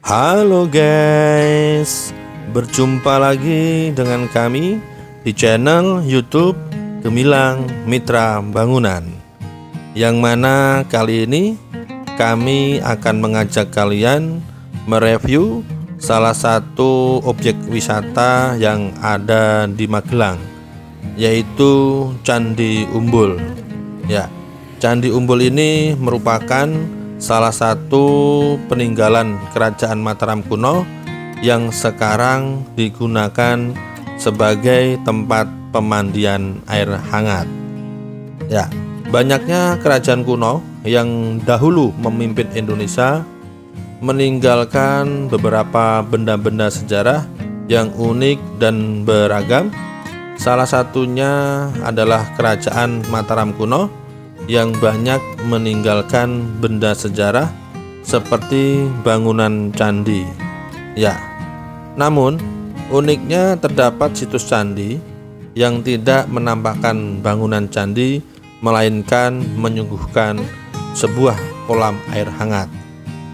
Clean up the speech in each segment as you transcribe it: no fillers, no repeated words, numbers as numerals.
Halo guys, berjumpa lagi dengan kami di channel YouTube Gemilang Mitra Bangunan, yang mana kali ini kami akan mengajak kalian mereview salah satu objek wisata yang ada di Magelang, yaitu Candi Umbul. Ya, Candi Umbul ini merupakan salah satu peninggalan kerajaan Mataram kuno yang sekarang digunakan sebagai tempat pemandian air hangat. Ya, banyaknya kerajaan kuno yang dahulu memimpin Indonesia meninggalkan beberapa benda-benda sejarah yang unik dan beragam. Salah satunya adalah kerajaan Mataram kuno yang banyak meninggalkan benda sejarah seperti bangunan candi. Ya, namun uniknya terdapat situs candi yang tidak menampakkan bangunan candi, melainkan menyuguhkan sebuah kolam air hangat.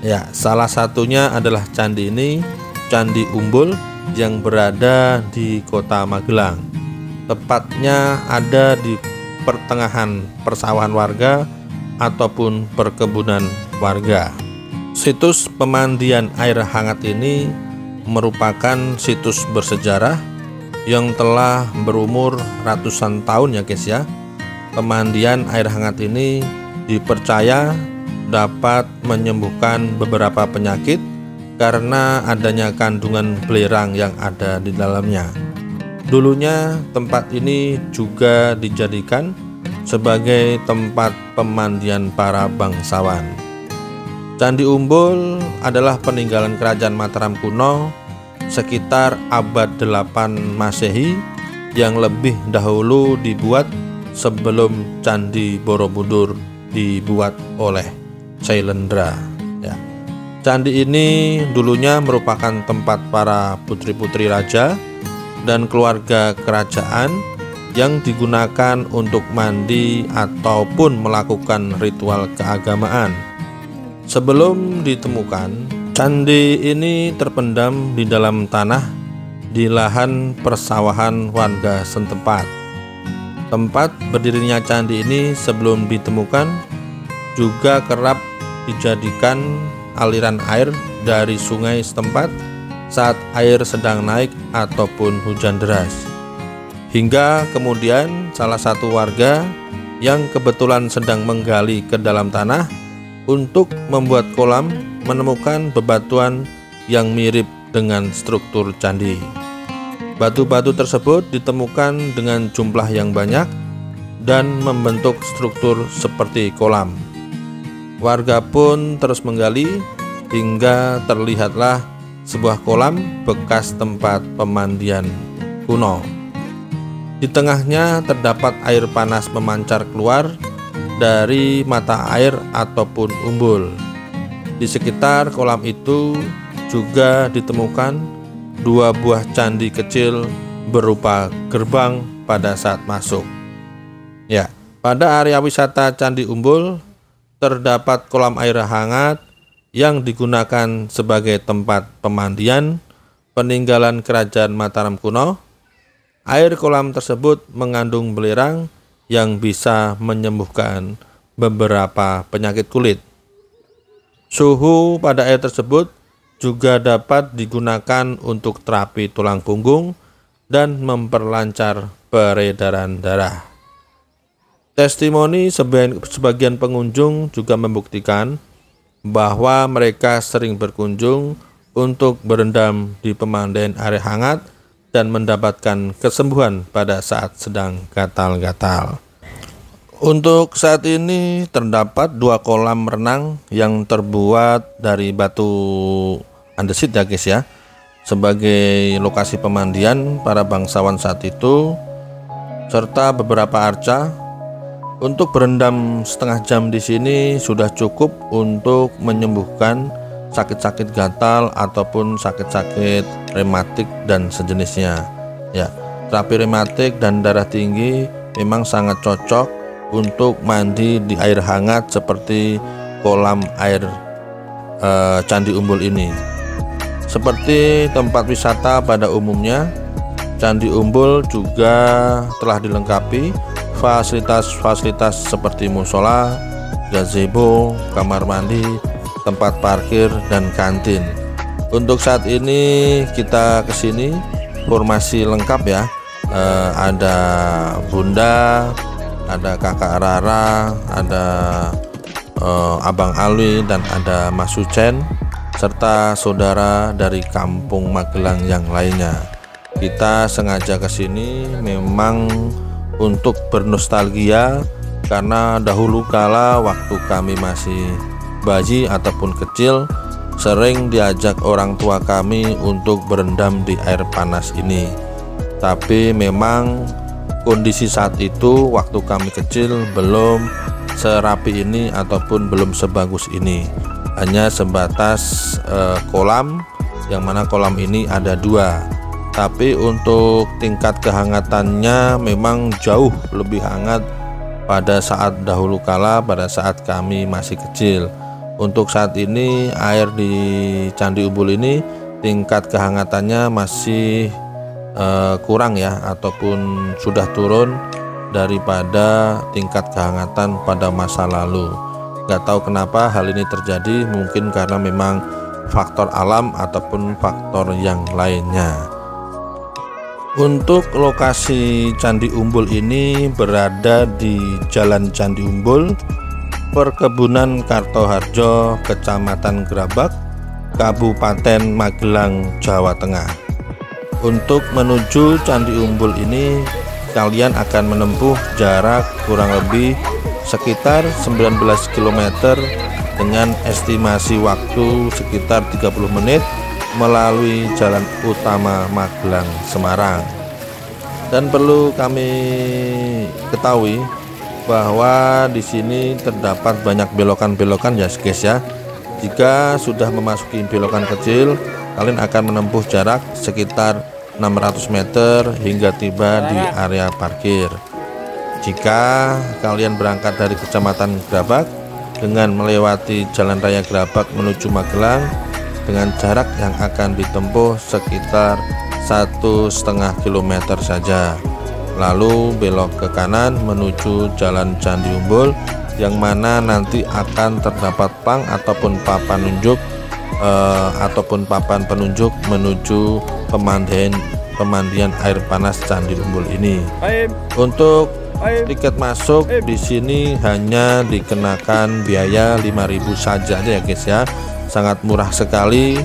Ya, salah satunya adalah candi ini, Candi Umbul, yang berada di Kota Magelang. Tepatnya ada di pertengahan persawahan warga ataupun perkebunan warga. Situs pemandian air hangat ini merupakan situs bersejarah yang telah berumur ratusan tahun ya guys ya. Pemandian air hangat ini dipercaya dapat menyembuhkan beberapa penyakit karena adanya kandungan belerang yang ada di dalamnya. Dulunya tempat ini juga dijadikan sebagai tempat pemandian para bangsawan. Candi Umbul adalah peninggalan kerajaan Mataram kuno sekitar abad 8 Masehi yang lebih dahulu dibuat sebelum Candi Borobudur dibuat oleh Sailendra. Ya. Candi ini dulunya merupakan tempat para putri-putri raja dan keluarga kerajaan yang digunakan untuk mandi ataupun melakukan ritual keagamaan. Sebelum ditemukan, candi ini terpendam di dalam tanah di lahan persawahan warga setempat. Tempat berdirinya candi ini sebelum ditemukan juga kerap dijadikan aliran air dari sungai setempat saat air sedang naik ataupun hujan deras. Hingga kemudian salah satu warga yang kebetulan sedang menggali ke dalam tanah untuk membuat kolam menemukan bebatuan yang mirip dengan struktur candi. Batu-batu tersebut ditemukan dengan jumlah yang banyak dan membentuk struktur seperti kolam. Warga pun terus menggali hingga terlihatlah sebuah kolam bekas tempat pemandian kuno. Di tengahnya terdapat air panas memancar keluar dari mata air ataupun umbul. Di sekitar kolam itu juga ditemukan dua buah candi kecil berupa gerbang pada saat masuk. Ya, pada area wisata Candi Umbul terdapat kolam air hangat yang digunakan sebagai tempat pemandian peninggalan kerajaan Mataram kuno. Air kolam tersebut mengandung belerang yang bisa menyembuhkan beberapa penyakit kulit. Suhu pada air tersebut juga dapat digunakan untuk terapi tulang punggung dan memperlancar peredaran darah. Testimoni sebagian pengunjung juga membuktikan bahwa mereka sering berkunjung untuk berendam di pemandian air hangat dan mendapatkan kesembuhan pada saat sedang gatal-gatal. Untuk saat ini terdapat dua kolam renang yang terbuat dari batu andesit ya guys ya, sebagai lokasi pemandian para bangsawan saat itu, serta beberapa arca. Untuk berendam setengah jam di sini sudah cukup untuk menyembuhkan sakit-sakit gatal ataupun sakit-sakit rematik dan sejenisnya. Ya, terapi rematik dan darah tinggi memang sangat cocok untuk mandi di air hangat seperti kolam air Candi Umbul ini. Seperti tempat wisata pada umumnya, Candi Umbul juga telah dilengkapi fasilitas-fasilitas seperti musola, gazebo, kamar mandi, tempat parkir, dan kantin. Untuk saat ini kita kesini formasi lengkap ya. Ada Bunda, ada Kakak Rara, ada Abang Alwi, dan ada Mas Sucen, serta saudara dari kampung Magelang yang lainnya. Kita sengaja kesini memang untuk bernostalgia, karena dahulu kala waktu kami masih bayi ataupun kecil, sering diajak orang tua kami untuk berendam di air panas ini. Tapi memang kondisi saat itu waktu kami kecil belum serapi ini ataupun belum sebagus ini. Hanya sebatas kolam, yang mana kolam ini ada 2. Tapi untuk tingkat kehangatannya memang jauh lebih hangat pada saat dahulu kala, pada saat kami masih kecil. Untuk saat ini air di Candi Umbul ini tingkat kehangatannya masih kurang ya, ataupun sudah turun daripada tingkat kehangatan pada masa lalu. Gak tahu kenapa hal ini terjadi, mungkin karena memang faktor alam ataupun faktor yang lainnya. Untuk lokasi Candi Umbul ini berada di Jalan Candi Umbul, Perkebunan Kartoharjo, Kecamatan Grabak, Kabupaten Magelang, Jawa Tengah. Untuk menuju Candi Umbul ini kalian akan menempuh jarak kurang lebih sekitar 19 km dengan estimasi waktu sekitar 30 menit melalui jalan utama Magelang Semarang. Dan perlu kami ketahui bahwa di sini terdapat banyak belokan-belokan ya guys ya. Jika sudah memasuki belokan kecil, kalian akan menempuh jarak sekitar 600 meter hingga tiba di area parkir. Jika kalian berangkat dari Kecamatan Grabak dengan melewati Jalan Raya Grabak menuju Magelang dengan jarak yang akan ditempuh sekitar 1,5 km saja, lalu belok ke kanan menuju Jalan Candi Umbul, yang mana nanti akan terdapat plang ataupun papan penunjuk menuju pemandian air panas Candi Umbul ini. Untuk tiket masuk di sini hanya dikenakan biaya 5.000 saja ya guys ya. Sangat murah sekali,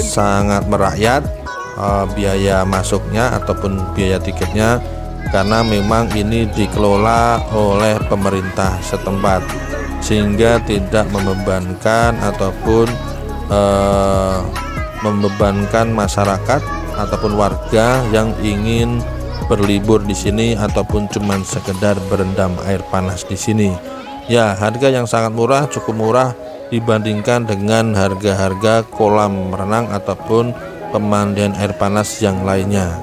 sangat merakyat biaya masuknya ataupun biaya tiketnya, karena memang ini dikelola oleh pemerintah setempat sehingga tidak membebankan ataupun membebankan masyarakat ataupun warga yang ingin berlibur di sini ataupun cuman sekedar berendam air panas di sini. Ya, harga yang sangat murah, cukup murah dibandingkan dengan harga-harga kolam renang ataupun pemandian air panas yang lainnya.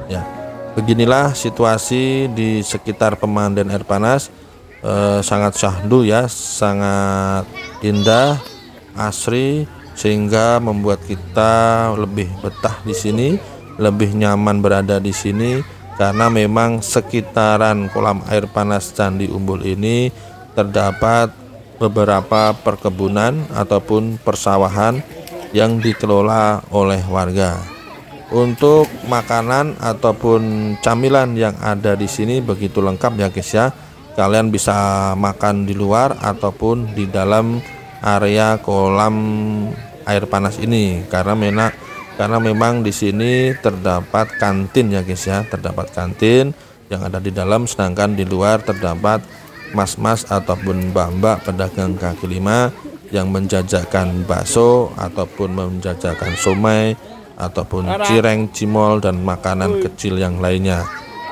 Ya, beginilah situasi di sekitar pemandian air panas. Sangat syahdu ya, sangat indah, asri, sehingga membuat kita lebih betah di sini, lebih nyaman berada di sini, karena memang sekitaran kolam air panas Candi Umbul ini terdapat beberapa perkebunan ataupun persawahan yang dikelola oleh warga. Untuk makanan ataupun camilan yang ada di sini begitu lengkap ya guys ya. Kalian bisa makan di luar ataupun di dalam area kolam air panas ini, karena memang di sini terdapat kantin ya guys ya, terdapat kantin yang ada di dalam, sedangkan di luar terdapat mas-mas ataupun mbak-mbak pedagang kaki lima yang menjajakan bakso ataupun menjajakan somai ataupun cireng, cimol, dan makanan kecil yang lainnya.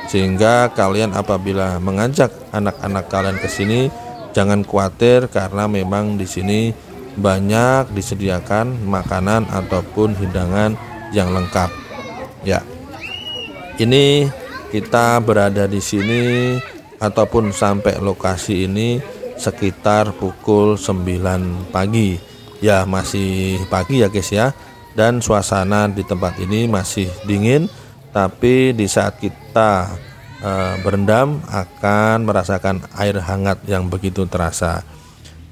Sehingga kalian apabila mengajak anak-anak kalian ke sini, jangan khawatir, karena memang di sini banyak disediakan makanan ataupun hidangan yang lengkap. Ya, ini kita berada di sini ataupun sampai lokasi ini sekitar pukul 9 pagi. Ya, masih pagi ya guys ya. dan suasana di tempat ini masih dingin, tapi di saat kita berendam akan merasakan air hangat yang begitu terasa.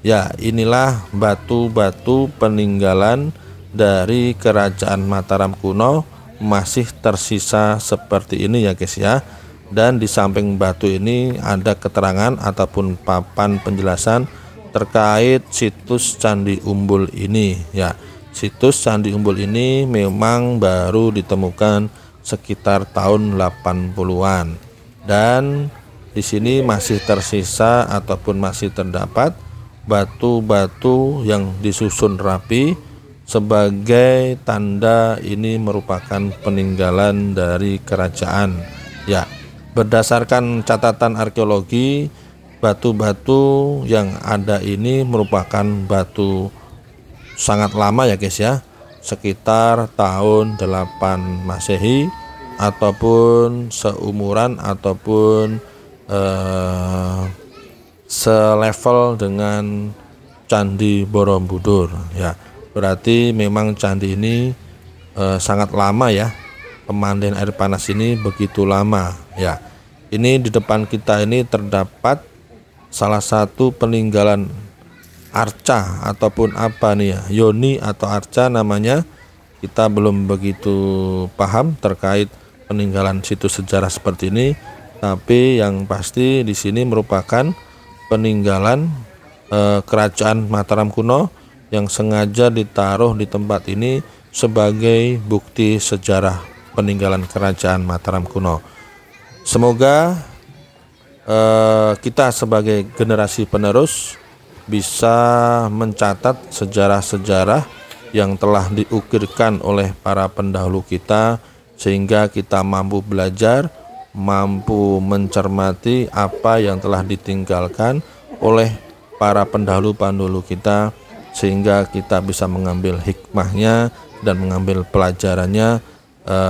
Ya, inilah batu-batu peninggalan dari kerajaan Mataram kuno masih tersisa seperti ini ya guys ya. Dan di samping batu ini ada keterangan ataupun papan penjelasan terkait situs Candi Umbul ini ya. Situs Candi Umbul ini memang baru ditemukan sekitar tahun 80-an. Dan di sini masih tersisa ataupun masih terdapat batu-batu yang disusun rapi sebagai tanda ini merupakan peninggalan dari kerajaan ya. Berdasarkan catatan arkeologi, batu-batu yang ada ini merupakan batu sangat lama ya guys ya, sekitar tahun 8 Masehi ataupun seumuran ataupun selevel dengan Candi Borobudur ya. Berarti memang candi ini sangat lama ya. Pemandian air panas ini begitu lama ya. Ini di depan kita ini terdapat salah satu peninggalan arca ataupun apa nih ya, yoni atau arca namanya. Kita belum begitu paham terkait peninggalan situs sejarah seperti ini, tapi yang pasti di sini merupakan peninggalan kerajaan Mataram kuno yang sengaja ditaruh di tempat ini sebagai bukti sejarah peninggalan kerajaan Mataram kuno. Semoga kita sebagai generasi penerus bisa mencatat sejarah-sejarah yang telah diukirkan oleh para pendahulu kita, sehingga kita mampu belajar, mampu mencermati apa yang telah ditinggalkan oleh para pendahulu-pendahulu kita, sehingga kita bisa mengambil hikmahnya dan mengambil pelajarannya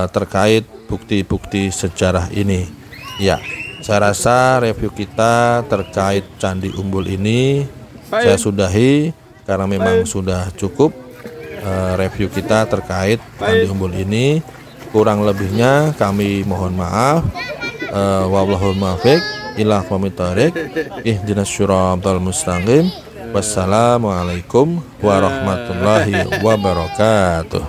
terkait bukti-bukti sejarah ini. Ya, saya rasa review kita terkait Candi Umbul ini saya sudahi karena memang sudah cukup review kita terkait Candi Umbul ini. Kurang lebihnya kami mohon maaf. Wallahul muwaffiq ila aqwamit thoriq. Ihdinas shiratal mustaqim. Wassalamualaikum warahmatullahi wabarakatuh.